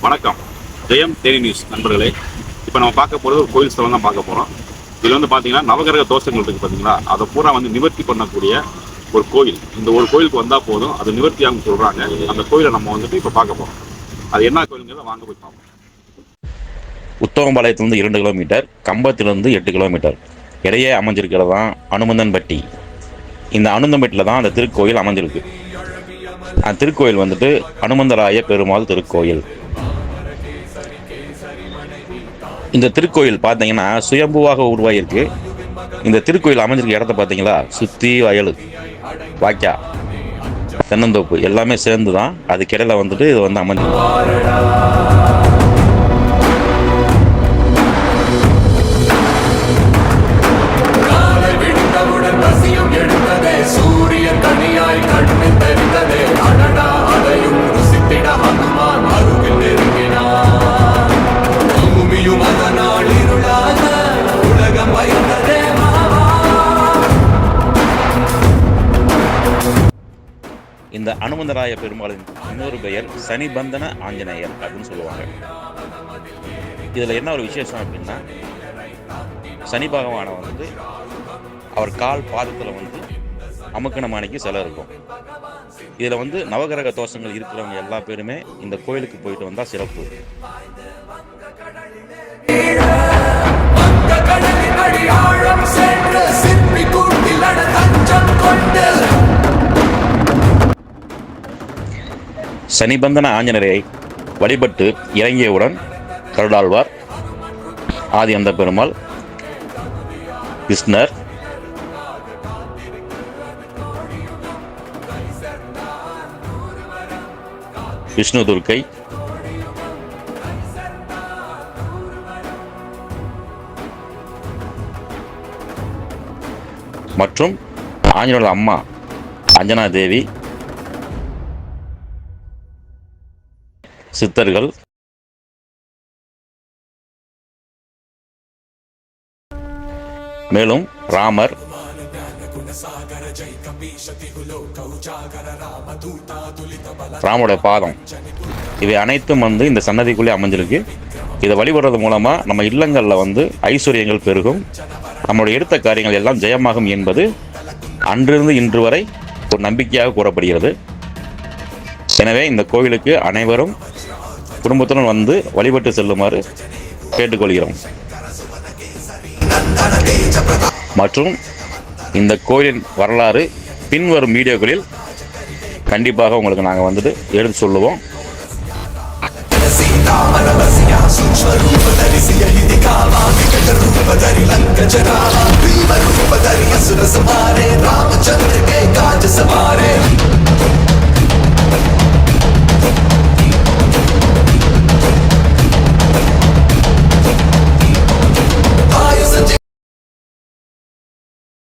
வணக்கம். ஜெயம் daily news நண்பர்களே. இப்போ நம்ம பார்க்க போகிறது ஒரு கோயில் ஸ்தலம் தான் பார்க்க போகிறோம். இதில் வந்து பார்த்தீங்கன்னா நவகிரக தோஷங்கள் இருக்குது பார்த்தீங்களா, அதை பூரா வந்து நிவர்த்தி பண்ணக்கூடிய ஒரு கோயில். இந்த ஒரு கோயிலுக்கு வந்தால் போதும், அது நிவர்த்தியாகும் சொல்கிறாங்க. அந்த கோயிலை நம்ம வந்துட்டு இப்போ பார்க்க போகிறோம். அது என்ன கோயிலுங்கிறத வாங்க போய் பார்ப்போம். உத்தமபாளையத்திலிருந்து 2 கிலோமீட்டர், கம்பத்திலிருந்து 8 கிலோமீட்டர் இடையே அமைஞ்சிருக்கிறது தான் அனுமந்தன்பட்டி. இந்த அனுமந்தன்பட்டியில் தான் அந்த திருக்கோயில் அமைஞ்சிருக்கு. அந்த திருக்கோயில் வந்துட்டு அனுமந்தராய பெருமாள் திருக்கோயில். இந்த திருக்கோயில் பார்த்தீங்கன்னா சுயம்புவாக உருவாகிருக்கு. இந்த திருக்கோயில் அமைஞ்சிருக்க இடத்த பார்த்தீங்களா, சுற்றி வயல், வாய்க்கா, தென்னந்தோப்பு எல்லாமே சேர்ந்து தான் அதுக்கிடையில் வந்துட்டு இது வந்து அமைஞ்சிருக்கு. இந்த அனுமந்தராய பெருமாளின் இன்னொரு பெயர் சனிபந்தன ஆஞ்சநேயர் அப்படின்னு சொல்லுவாங்க. இதில் என்ன ஒரு விசேஷம் அப்படின்னா, சனி பகவானை வந்து அவர் கால் பாதத்தில் வந்து அமுக்கண மாணிக்கு சிலை இருக்கும். இதில் வந்து நவகிரக தோஷங்கள் இருக்கிறவங்க எல்லா பேருமே இந்த கோயிலுக்கு போயிட்டு வந்தால் சிறப்பு. சனிபந்தன ஆஞ்சநேயரை வழிபட்டு இறங்கியவுடன் கருடாழ்வார், ஆதி அந்த பெருமாள், கிருஷ்ணர், விஷ்ணு துர்க்கை, மற்றும் ஆஞ்சநேயரோட அம்மா அஞ்சனா தேவி, சித்தர்கள், மேலும் ராமர், ராமோட பாதம், இவை அனைத்தும் வந்து இந்த சன்னதிக்குள்ளே அமைஞ்சிருக்கு. இதை வழிபடுறது மூலமா நம்ம இல்லங்களில் வந்து ஐஸ்வர்யங்கள் பெருகும், நம்மளுடைய எடுத்த காரியங்கள் எல்லாம் ஜெயமாகும் என்பது அன்றிருந்து இன்று வரை ஒரு நம்பிக்கையாக கூறப்படுகிறது. எனவே இந்த கோவிலுக்கு அனைவரும் குடும்பத்துடன் வந்து வழிபட்டு செல்லுமாறு கேட்டுக்கொள்கிறோம். மற்றும் இந்த கோயிலின் வரலாறு பின்வரும் வீடியோக்களில் கண்டிப்பாக உங்களுக்கு நாங்கள் வந்துட்டு எடுத்து சொல்லுவோம்.